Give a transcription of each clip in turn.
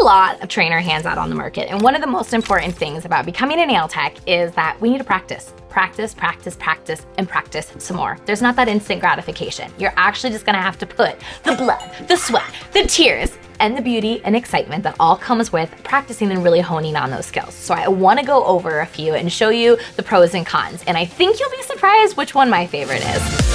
lot of trainer hands out on the market, and one of the most important things about becoming a nail tech is that we need to practice. Practice, practice, practice, and practice some more. There's not that instant gratification. You're actually just gonna have to put the blood, the sweat, the tears, and the beauty and excitement that all comes with practicing and really honing on those skills. So I wanna go over a few and show you the pros and cons, and I think you'll be surprised which one my favorite is.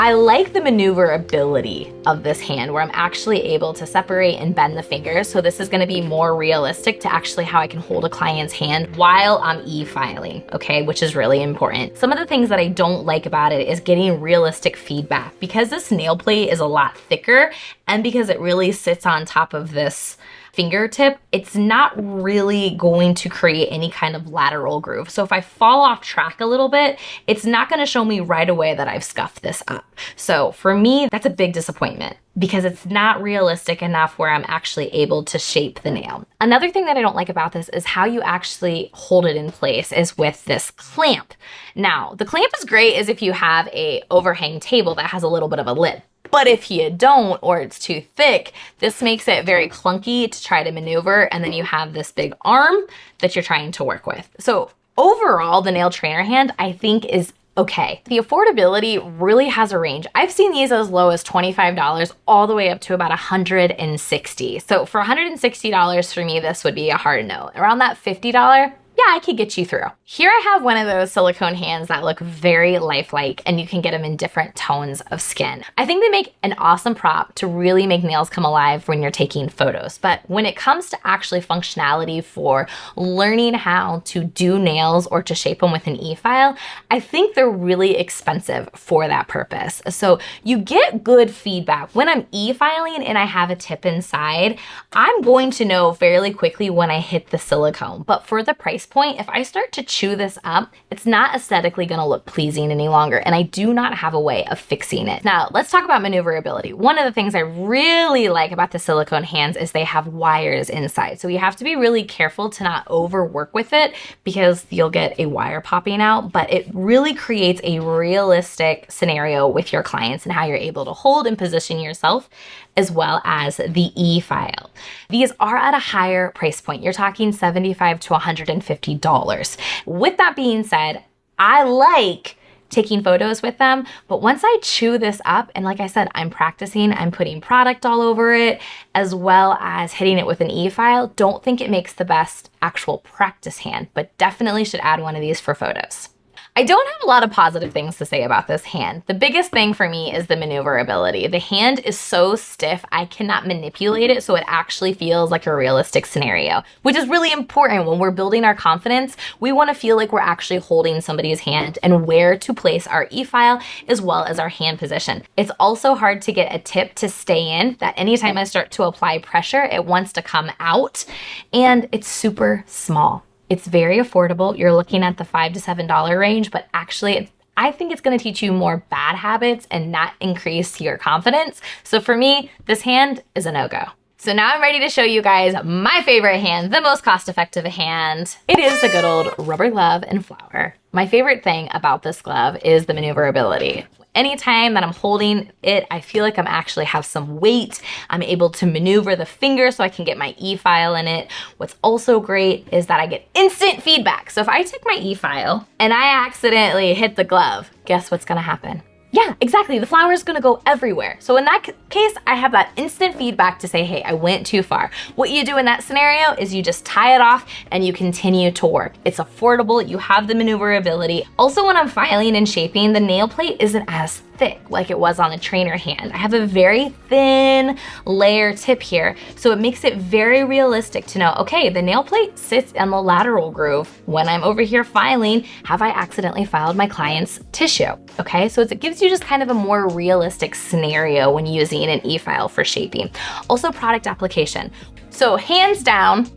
I like the maneuverability of this hand where I'm actually able to separate and bend the fingers. So this is gonna be more realistic to actually how I can hold a client's hand while I'm e-filing, okay, which is really important. Some of the things that I don't like about it is getting realistic feedback. Because this nail plate is a lot thicker and because it really sits on top of this fingertip, it's not really going to create any kind of lateral groove. So if I fall off track a little bit, it's not gonna show me right away that I've scuffed this up. So for me, that's a big disappointment because it's not realistic enough where I'm actually able to shape the nail. Another thing that I don't like about this is how you actually hold it in place is with this clamp. Now, the clamp is great is if you have a overhang table that has a little bit of a lid. But if you don't, or it's too thick, this makes it very clunky to try to maneuver, and then you have this big arm that you're trying to work with. So overall, the nail trainer hand, I think, is okay. The affordability really has a range. I've seen these as low as $25 all the way up to about $160. So for $160 for me, this would be a hard no. Around that $50, yeah, I could get you through. Here I have one of those silicone hands that look very lifelike, and you can get them in different tones of skin. I think they make an awesome prop to really make nails come alive when you're taking photos. But when it comes to actually functionality for learning how to do nails or to shape them with an e-file, I think they're really expensive for that purpose. So you get good feedback. When I'm e-filing and I have a tip inside, I'm going to know fairly quickly when I hit the silicone. But for the price point, if I start to chew this up, it's not aesthetically gonna look pleasing any longer, and I do not have a way of fixing it. Now, let's talk about maneuverability. One of the things I really like about the silicone hands is they have wires inside. So you have to be really careful to not overwork with it because you'll get a wire popping out, but it really creates a realistic scenario with your clients and how you're able to hold and position yourself as well as the e-file. These are at a higher price point. You're talking $75 to $150. With that being said, I like taking photos with them, but once I chew this up, and like I said, I'm practicing, I'm putting product all over it, as well as hitting it with an e-file, don't think it makes the best actual practice hand, but definitely should add one of these for photos. I don't have a lot of positive things to say about this hand. The biggest thing for me is the maneuverability. The hand is so stiff, I cannot manipulate it so it actually feels like a realistic scenario, which is really important when we're building our confidence. We want to feel like we're actually holding somebody's hand and where to place our e-file as well as our hand position. It's also hard to get a tip to stay in, that anytime I start to apply pressure, it wants to come out, and it's super small. It's very affordable. You're looking at the $5 to $7 range, but actually I think it's gonna teach you more bad habits and not increase your confidence. So for me, this hand is a no-go. So now I'm ready to show you guys my favorite hand, the most cost-effective hand. It is the good old rubber glove and flower. My favorite thing about this glove is the maneuverability. Anytime that I'm holding it, I feel like I'm actually have some weight. I'm able to maneuver the finger so I can get my e-file in it. What's also great is that I get instant feedback. So if I take my e-file and I accidentally hit the glove, guess what's gonna happen? Yeah, exactly. The flower is gonna go everywhere. So in that case, I have that instant feedback to say, hey, I went too far. What you do in that scenario is you just tie it off and you continue to work. It's affordable, you have the maneuverability. Also, when I'm filing and shaping, the nail plate isn't as thick like it was on the trainer hand. I have a very thin layer tip here, so it makes it very realistic to know, okay, the nail plate sits in the lateral groove. When I'm over here filing, have I accidentally filed my client's tissue? Okay, so it gives you just kind of a more realistic scenario when using an e-file for shaping. Also, product application. So hands down,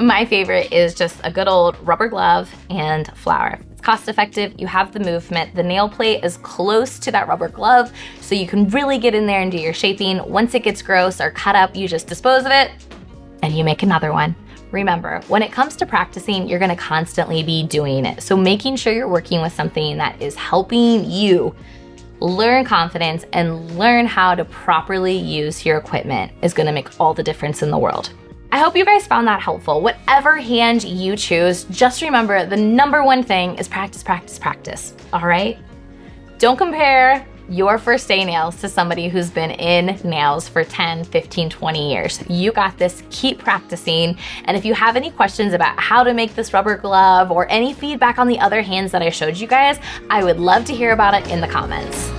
my favorite is just a good old rubber glove and flower. Cost effective, you have the movement, the nail plate is close to that rubber glove, so you can really get in there and do your shaping. Once it gets gross or cut up, you just dispose of it and you make another one. Remember, when it comes to practicing, you're gonna constantly be doing it. So making sure you're working with something that is helping you learn confidence, and learn how to properly use your equipment is gonna make all the difference in the world. I hope you guys found that helpful. Whatever hand you choose, just remember the number one thing is practice, practice, practice, all right? Don't compare your first day nails to somebody who's been in nails for 10, 15, 20 years. You got this, keep practicing. And if you have any questions about how to make this rubber glove or any feedback on the other hands that I showed you guys, I would love to hear about it in the comments.